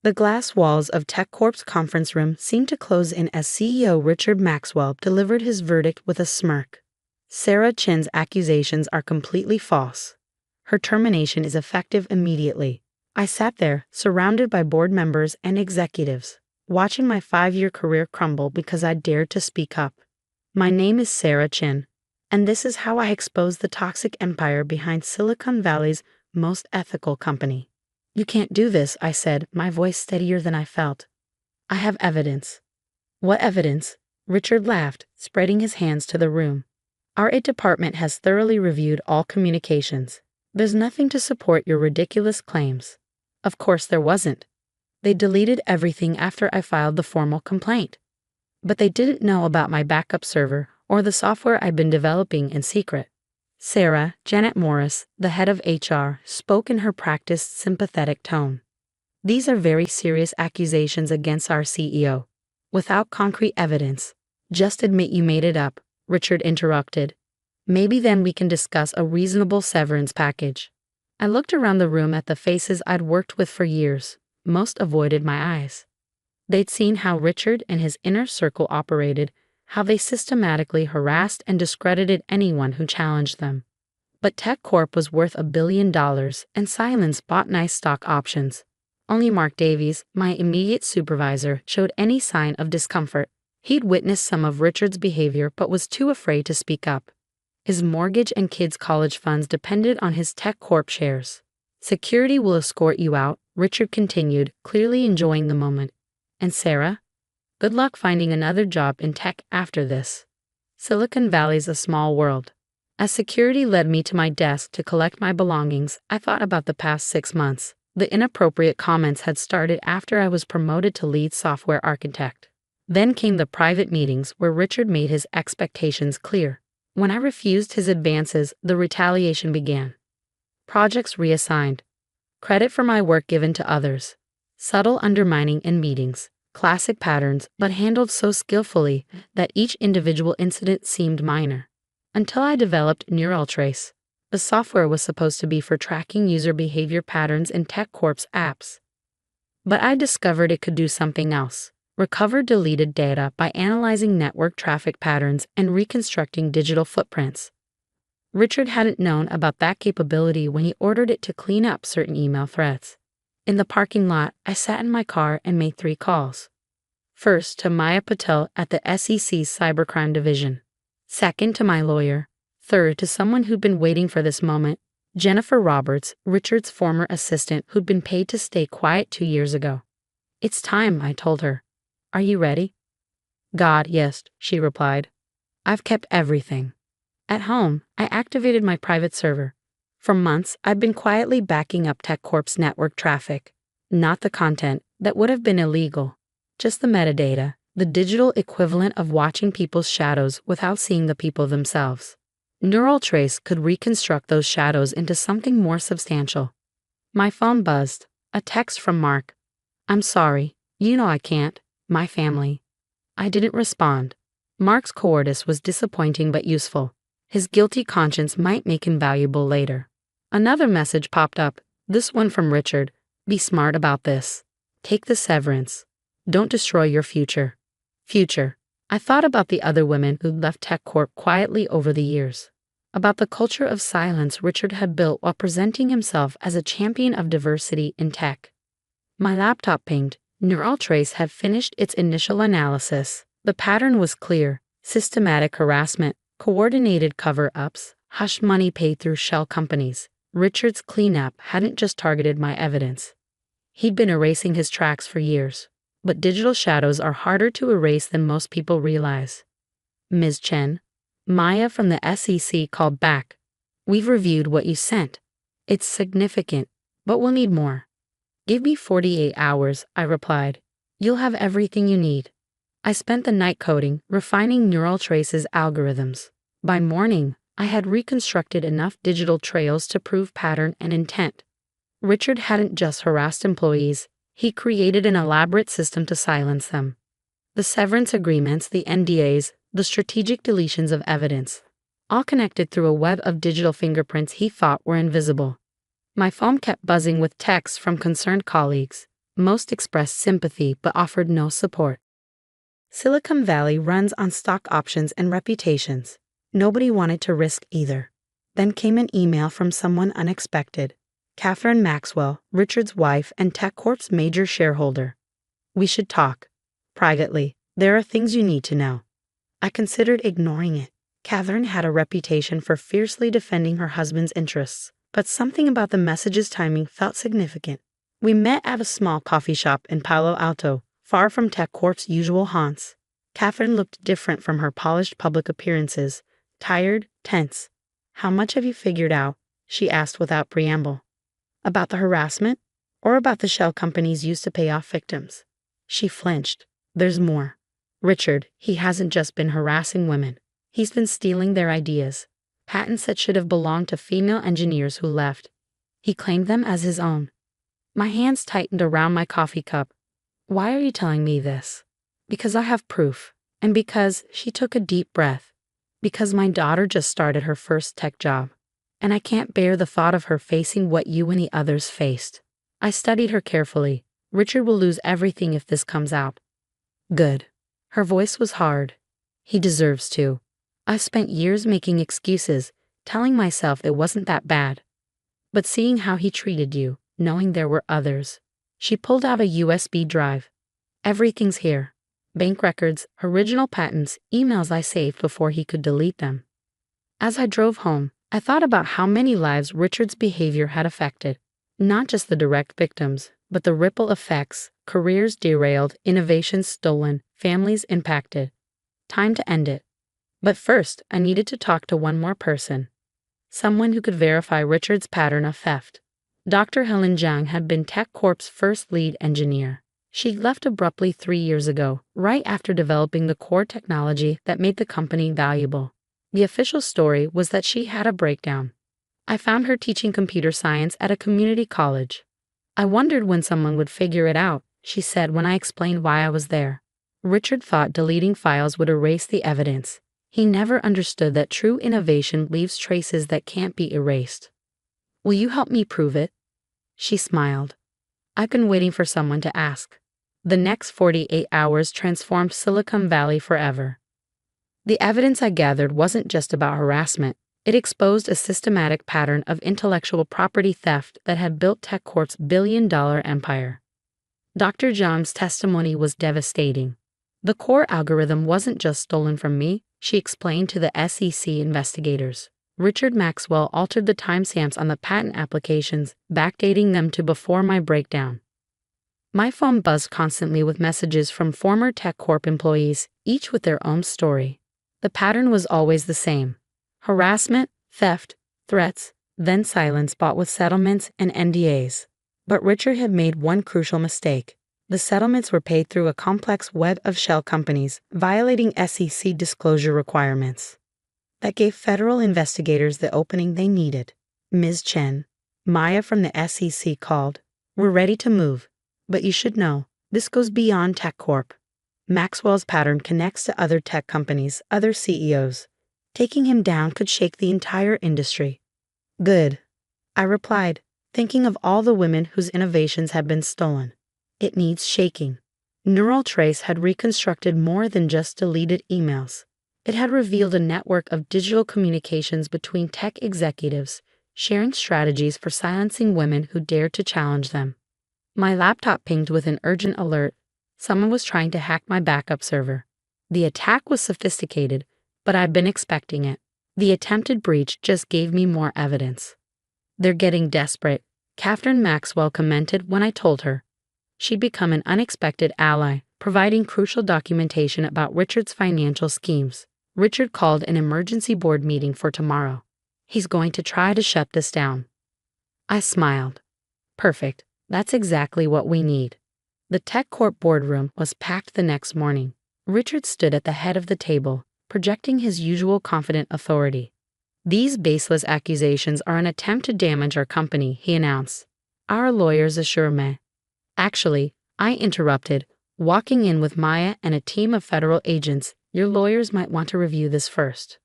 The glass walls of TechCorp's conference room seemed to close in as CEO Richard Maxwell delivered his verdict with a smirk. Sarah Chin's accusations are completely false. Her termination is effective immediately. I sat there, surrounded by board members and executives, watching my 5-year career crumble because I dared to speak up. My name is Sarah Chin, and this is how I expose the toxic empire behind Silicon Valley's most ethical company. You can't do this, I said, my voice steadier than I felt. I have evidence. What evidence? Richard laughed, spreading his hands to the room. Our IT department has thoroughly reviewed all communications. There's nothing to support your ridiculous claims. Of course there wasn't. They deleted everything after I filed the formal complaint. But they didn't know about my backup server or the software I'd been developing in secret. Sarah, Janet Morris, the head of HR, spoke in her practiced sympathetic tone. These are very serious accusations against our CEO. Without concrete evidence. Just admit you made it up, Richard interrupted. Maybe then we can discuss a reasonable severance package. I looked around the room at the faces I'd worked with for years. Most avoided my eyes. They'd seen how Richard and his inner circle operated, how they systematically harassed and discredited anyone who challenged them. But TechCorp was worth $1 billion, and Silence bought nice stock options. Only Mark Davies, my immediate supervisor, showed any sign of discomfort. He'd witnessed some of Richard's behavior but was too afraid to speak up. His mortgage and kids' college funds depended on his TechCorp shares. Security will escort you out, Richard continued, clearly enjoying the moment. And Sarah? Good luck finding another job in tech after this. Silicon Valley's a small world. As security led me to my desk to collect my belongings, I thought about the past 6 months. The inappropriate comments had started after I was promoted to lead software architect. Then came the private meetings where Richard made his expectations clear. When I refused his advances, the retaliation began. Projects reassigned. Credit for my work given to others. Subtle undermining in meetings. Classic patterns, but handled so skillfully that each individual incident seemed minor. Until I developed NeuralTrace. The software was supposed to be for tracking user behavior patterns in TechCorp's apps. But I discovered it could do something else. Recover deleted data by analyzing network traffic patterns and reconstructing digital footprints. Richard hadn't known about that capability when he ordered it to clean up certain email threads. In the parking lot, I sat in my car and made 3 calls. First, to Maya Patel at the SEC's Cybercrime Division. Second, to my lawyer. Third, to someone who'd been waiting for this moment, Jennifer Roberts, Richard's former assistant who'd been paid to stay quiet 2 years ago. It's time, I told her. Are you ready? God, yes, she replied. I've kept everything. At home, I activated my private server. For months, I've been quietly backing up TechCorp's network traffic. Not the content, that would have been illegal. Just the metadata, the digital equivalent of watching people's shadows without seeing the people themselves. NeuralTrace could reconstruct those shadows into something more substantial. My phone buzzed. A text from Mark. I'm sorry. You know I can't. My family. I didn't respond. Mark's cowardice was disappointing but useful. His guilty conscience might make him valuable later. Another message popped up, this one from Richard. Be smart about this. Take the severance. Don't destroy your future. Future. I thought about the other women who'd left TechCorp quietly over the years. About the culture of silence Richard had built while presenting himself as a champion of diversity in tech. My laptop pinged. NeuralTrace had finished its initial analysis. The pattern was clear. Systematic harassment, coordinated cover-ups, hush money paid through shell companies. Richard's cleanup hadn't just targeted my evidence. He'd been erasing his tracks for years. But digital shadows are harder to erase than most people realize. Ms. Chen, Maya from the SEC called back. We've reviewed what you sent. It's significant, but we'll need more. Give me 48 hours, I replied. You'll have everything you need. I spent the night coding, refining NeuralTrace's algorithms. By morning, I had reconstructed enough digital trails to prove pattern and intent. Richard hadn't just harassed employees, he created an elaborate system to silence them. The severance agreements, the NDAs, the strategic deletions of evidence, all connected through a web of digital fingerprints he thought were invisible. My phone kept buzzing with texts from concerned colleagues. Most expressed sympathy but offered no support. Silicon Valley runs on stock options and reputations. Nobody wanted to risk either. Then came an email from someone unexpected. Catherine Maxwell, Richard's wife and TechCorp's major shareholder. We should talk. Privately, there are things you need to know. I considered ignoring it. Catherine had a reputation for fiercely defending her husband's interests, but something about the message's timing felt significant. We met at a small coffee shop in Palo Alto, far from TechCorp's usual haunts. Catherine looked different from her polished public appearances, tired, tense. How much have you figured out? She asked without preamble. About the harassment? Or about the shell companies used to pay off victims? She flinched. There's more. Richard, he hasn't just been harassing women. He's been stealing their ideas. Patents that should have belonged to female engineers who left. He claimed them as his own. My hands tightened around my coffee cup. Why are you telling me this? Because I have proof. And because she took a deep breath. Because my daughter just started her first tech job. And I can't bear the thought of her facing what you and the others faced. I studied her carefully. Richard will lose everything if this comes out. Good. Her voice was hard. He deserves to. I spent years making excuses, telling myself it wasn't that bad. But seeing how he treated you, knowing there were others. She pulled out a USB drive. Everything's here. Bank records, original patents, emails I saved before he could delete them. As I drove home, I thought about how many lives Richard's behavior had affected. Not just the direct victims, but the ripple effects, careers derailed, innovations stolen, families impacted. Time to end it. But first, I needed to talk to one more person. Someone who could verify Richard's pattern of theft. Dr. Helen Zhang had been TechCorp's first lead engineer. She'd left abruptly 3 years ago, right after developing the core technology that made the company valuable. The official story was that she had a breakdown. I found her teaching computer science at a community college. I wondered when someone would figure it out, she said when I explained why I was there. Richard thought deleting files would erase the evidence. He never understood that true innovation leaves traces that can't be erased. Will you help me prove it? She smiled. I've been waiting for someone to ask. The next 48 hours transformed Silicon Valley forever. The evidence I gathered wasn't just about harassment. It exposed a systematic pattern of intellectual property theft that had built TechCorp's billion-dollar empire. Dr. Zhang's testimony was devastating. The core algorithm wasn't just stolen from me, she explained to the SEC investigators. Richard Maxwell altered the timestamps on the patent applications, backdating them to before my breakdown. My phone buzzed constantly with messages from former TechCorp employees, each with their own story. The pattern was always the same. Harassment, theft, threats, then silence bought with settlements and NDAs. But Richard had made one crucial mistake. The settlements were paid through a complex web of shell companies, violating SEC disclosure requirements. That gave federal investigators the opening they needed. Ms. Chen, Maya from the SEC called. We're ready to move. But you should know, this goes beyond TechCorp. Maxwell's pattern connects to other tech companies, other CEOs. Taking him down could shake the entire industry. Good, I replied, thinking of all the women whose innovations had been stolen. It needs shaking. Neural Trace had reconstructed more than just deleted emails. It had revealed a network of digital communications between tech executives, sharing strategies for silencing women who dared to challenge them. My laptop pinged with an urgent alert. Someone was trying to hack my backup server. The attack was sophisticated, but I'd been expecting it. The attempted breach just gave me more evidence. They're getting desperate, Catherine Maxwell commented when I told her. She'd become an unexpected ally, providing crucial documentation about Richard's financial schemes. Richard called an emergency board meeting for tomorrow. He's going to try to shut this down. I smiled. Perfect. That's exactly what we need. The TechCorp boardroom was packed the next morning. Richard stood at the head of the table, projecting his usual confident authority. These baseless accusations are an attempt to damage our company, he announced. Our lawyers assure me. Actually, I interrupted, walking in with Maya and a team of federal agents. Your lawyers might want to review this first.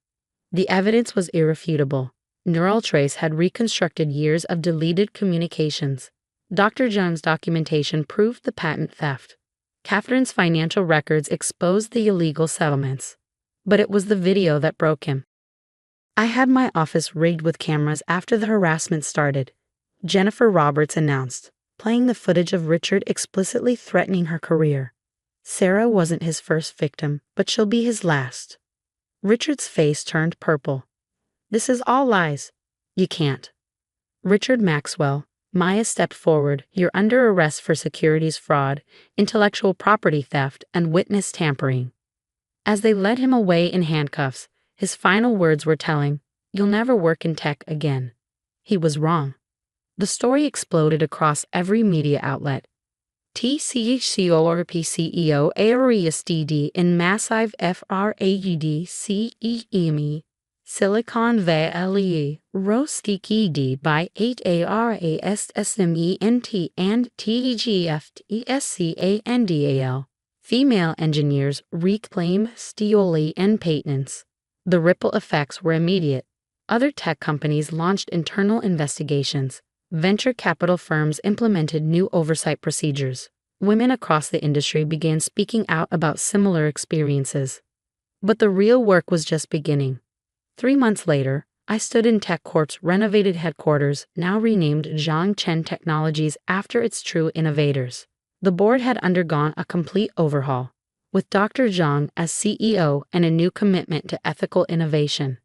The evidence was irrefutable. Neural Trace had reconstructed years of deleted communications. Dr. Jung's documentation proved the patent theft. Catherine's financial records exposed the illegal settlements. But it was the video that broke him. I had my office rigged with cameras after the harassment started, Jennifer Roberts announced, playing the footage of Richard explicitly threatening her career. Sarah wasn't his first victim, but she'll be his last. Richard's face turned purple. This is all lies. You can't. Richard Maxwell, Maya stepped forward. You're under arrest for securities fraud, intellectual property theft, and witness tampering. As they led him away in handcuffs, his final words were telling, "You'll never work in tech again." He was wrong. The story exploded across every media outlet. TCHCORPCEO ARESTD in Massive FRAUD Silicon Valley Rostiked by 8ARASSMENT and TGFTSCANDAL. Female engineers reclaim Stioli and patents. The ripple effects were immediate. Other tech companies launched internal investigations. Venture capital firms implemented new oversight procedures. Women across the industry began speaking out about similar experiences. But the real work was just beginning. 3 months later, I stood in TechCorp's renovated headquarters, now renamed Zhangchen Technologies after its true innovators. The board had undergone a complete overhaul, with Dr. Zhang as CEO and a new commitment to ethical innovation.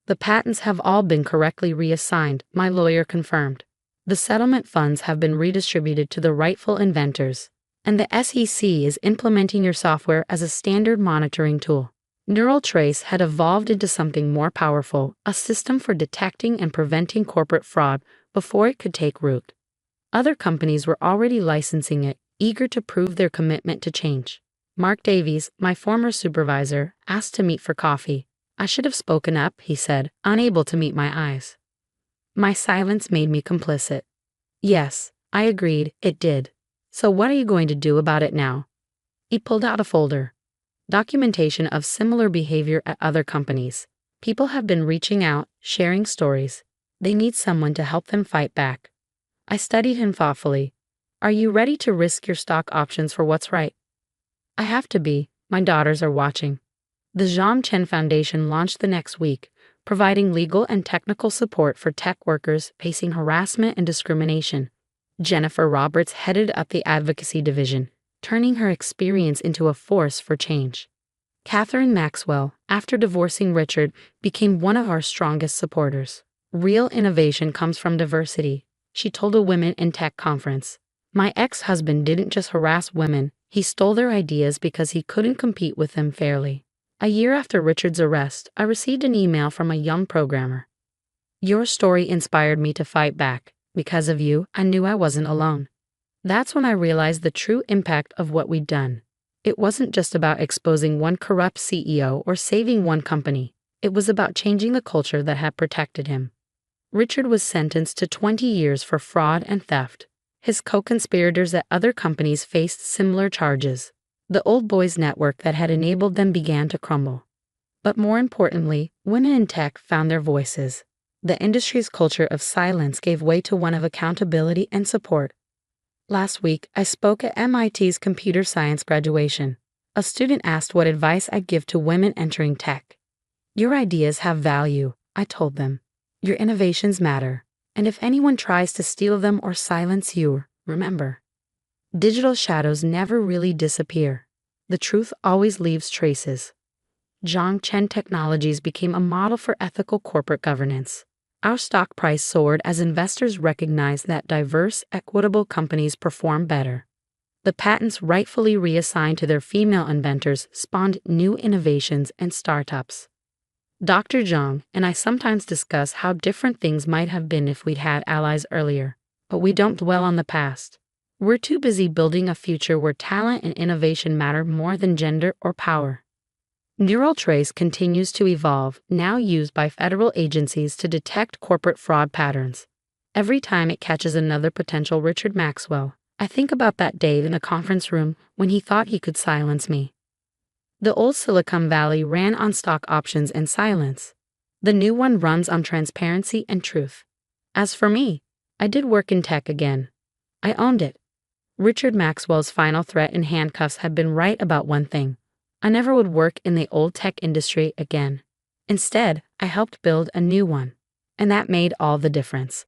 The patents have all been correctly reassigned, my lawyer confirmed. The settlement funds have been redistributed to the rightful inventors, and the SEC is implementing your software as a standard monitoring tool. Neural Trace had evolved into something more powerful, a system for detecting and preventing corporate fraud before it could take root. Other companies were already licensing it, eager to prove their commitment to change. Mark Davies, my former supervisor, asked to meet for coffee. I should have spoken up, he said, unable to meet my eyes. My silence made me complicit. Yes, I agreed, it did. So what are you going to do about it now? He pulled out a folder. Documentation of similar behavior at other companies. People have been reaching out, sharing stories. They need someone to help them fight back. I studied him thoughtfully. Are you ready to risk your stock options for what's right? I have to be. My daughters are watching. The Zhang Chen Foundation launched the next week, providing legal and technical support for tech workers facing harassment and discrimination. Jennifer Roberts headed up the advocacy division, turning her experience into a force for change. Catherine Maxwell, after divorcing Richard, became one of our strongest supporters. Real innovation comes from diversity, she told a Women in Tech conference. My ex-husband didn't just harass women, he stole their ideas because he couldn't compete with them fairly. A year after Richard's arrest, I received an email from a young programmer. Your story inspired me to fight back. Because of you, I knew I wasn't alone. That's when I realized the true impact of what we'd done. It wasn't just about exposing one corrupt CEO or saving one company. It was about changing the culture that had protected him. Richard was sentenced to 20 years for fraud and theft. His co-conspirators at other companies faced similar charges. The old boys network that had enabled them began to crumble. But more importantly, women in tech found their voices. The industry's culture of silence gave way to one of accountability and support. Last week, I spoke at MIT's computer science graduation. A student asked what advice I'd give to women entering tech. Your ideas have value, I told them. Your innovations matter. And if anyone tries to steal them or silence you, remember. Digital shadows never really disappear. The truth always leaves traces. Zhangchen Technologies became a model for ethical corporate governance. Our stock price soared as investors recognized that diverse, equitable companies perform better. The patents rightfully reassigned to their female inventors spawned new innovations and startups. Dr. Zhang and I sometimes discuss how different things might have been if we'd had allies earlier, but we don't dwell on the past. We're too busy building a future where talent and innovation matter more than gender or power. Neural Trace continues to evolve, now used by federal agencies to detect corporate fraud patterns. Every time it catches another potential Richard Maxwell, I think about that day in the conference room when he thought he could silence me. The old Silicon Valley ran on stock options and silence. The new one runs on transparency and truth. As for me, I did work in tech again. I owned it. Richard Maxwell's final threat in handcuffs had been right about one thing. I never would work in the old tech industry again. Instead, I helped build a new one. And that made all the difference.